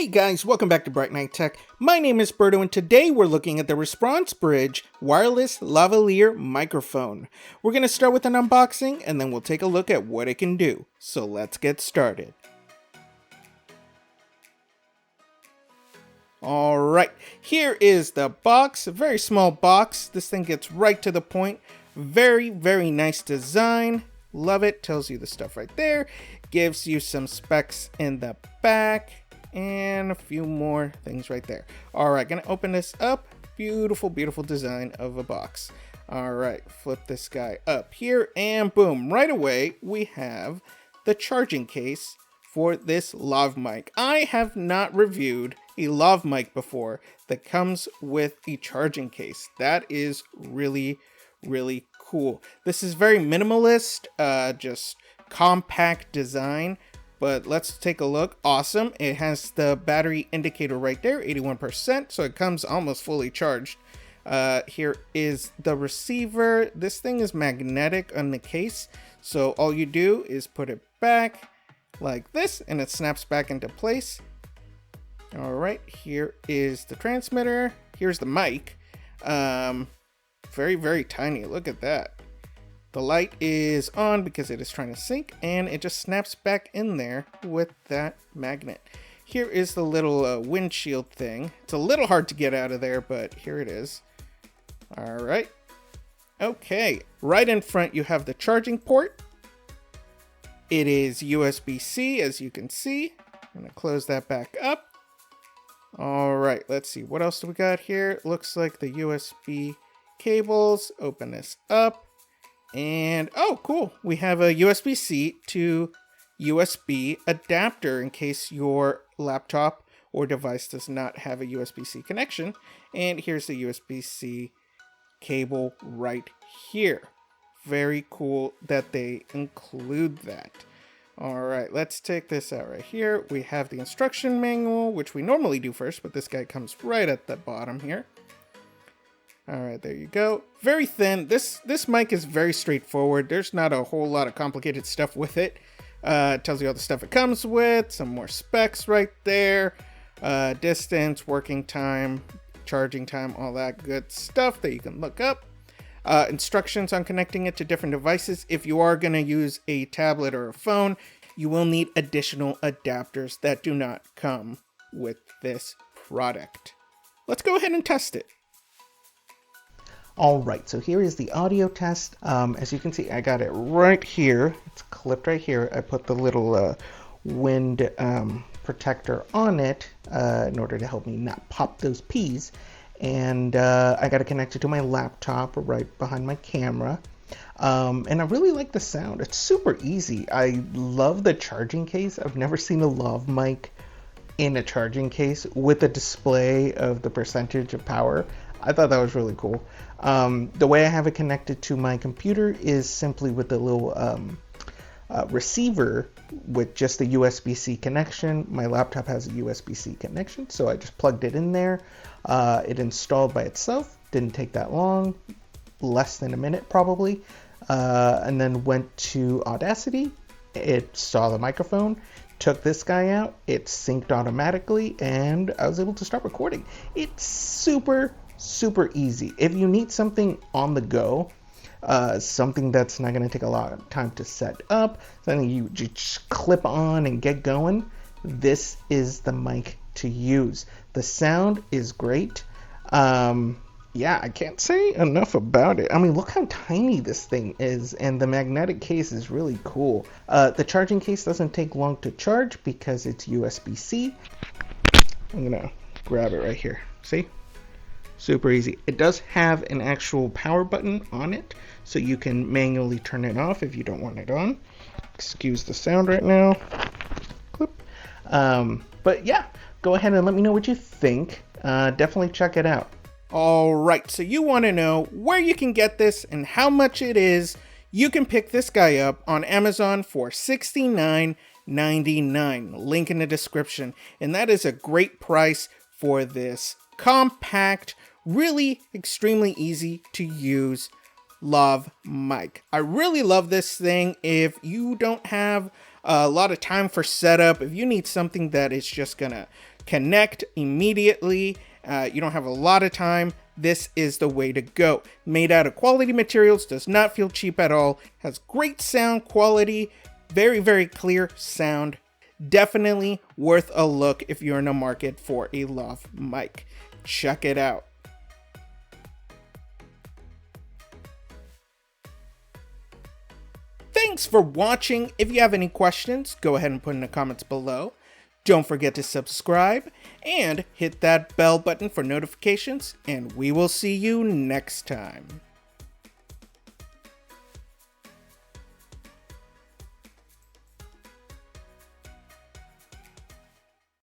Hey guys, welcome back to brightnighttech. My name is Berto and today we're looking at the ResponseBridge Wireless Lavalier microphone. We're going to start with an unboxing and then we'll take a look at what it can do. So let's get started. Alright, here is the box, a very small box. This thing gets right to the point. Very nice design. Love it. Tells you the stuff right there. Gives you some specs in the back. And a few more things right there. Alright, gonna open this up. Beautiful design of a box. Alright, flip this guy up here and boom, right away we have the charging case for this lav mic. I have not reviewed a lav mic before that comes with a charging case. That is really cool. This is very minimalist, just compact design. But let's take a look. Awesome. It has the battery indicator right there, 81%, so it comes almost fully charged. Here is the receiver. This thing is magnetic on the case, so all you do is put it back like this, and it snaps back into place. All right, here is the transmitter. Here's the mic. Very tiny. Look at that. The light is on because it is trying to sync, and it just snaps back in there with that magnet. Here is the little windshield thing. It's a little hard to get out of there, but here it is. All right. Okay, right in front you have the charging port. It is USB-C, as you can see. I'm gonna close that back up. All right, let's see. What else do we got here? It looks like the USB cables. Open this up. And oh, cool, we have a USB-C to USB adapter in case your laptop or device does not have a USB-C connection. And here's the USB-C cable right here. Very cool that they include that. All right, let's take this out right here. We have the instruction manual, which we normally do first, but this guy comes right at the bottom here. All right, there you go. Very thin. This mic is very straightforward. There's not a whole lot of complicated stuff with it. It tells you all the stuff it comes with, some more specs right there, distance, working time, charging time, all that good stuff that you can look up. Instructions on connecting it to different devices. If you are going to use a tablet or a phone, you will need additional adapters that do not come with this product. Let's go ahead and test it. Alright, so here is the audio test. As you can see, I got it right here. It's clipped right here. I put the little wind protector on it in order to help me not pop those peas. And I got it connected to my laptop right behind my camera. And I really like the sound. It's super easy. I love the charging case. I've never seen a lav mic in a charging case with a display of the percentage of power. I thought that was really cool. The way I have it connected to my computer is simply with the little receiver with just the USB-C connection. My laptop has a USB-C connection, so I just plugged it in there. It installed by itself. Didn't take that long, less than a minute probably. And then went to Audacity. It saw the microphone. Took this guy out. It synced automatically, and I was able to start recording. It's super easy. If you need something on the go, something that's not going to take a lot of time to set up, something you just clip on and get going, this is the mic to use. The sound is great. Yeah, I can't say enough about it. I mean, look how tiny this thing is, and the magnetic case is really cool. The charging case doesn't take long to charge because it's USB-C. I'm gonna grab it right here. See? Super easy. It does have an actual power button on it, so you can manually turn it off if you don't want it on. Excuse the sound right now. Clip. But yeah, go ahead and let me know what you think. Definitely check it out. Alright, so you want to know where you can get this and how much it is. You can pick this guy up on Amazon for $69.99. Link in the description. And that is a great price for this compact, really extremely easy to use lav mic. I really love this thing. If you don't have a lot of time for setup, if you need something that is just gonna connect immediately. You don't have a lot of time. This is the way to go. Made out of quality materials, does not feel cheap at all, has great sound quality, very, very clear sound. Definitely worth a look if you're in the market for a lav mic. Check it out. Thanks for watching. If you have any questions, go ahead and put in the comments below. Don't forget to subscribe and hit that bell button for notifications, and we will see you next time.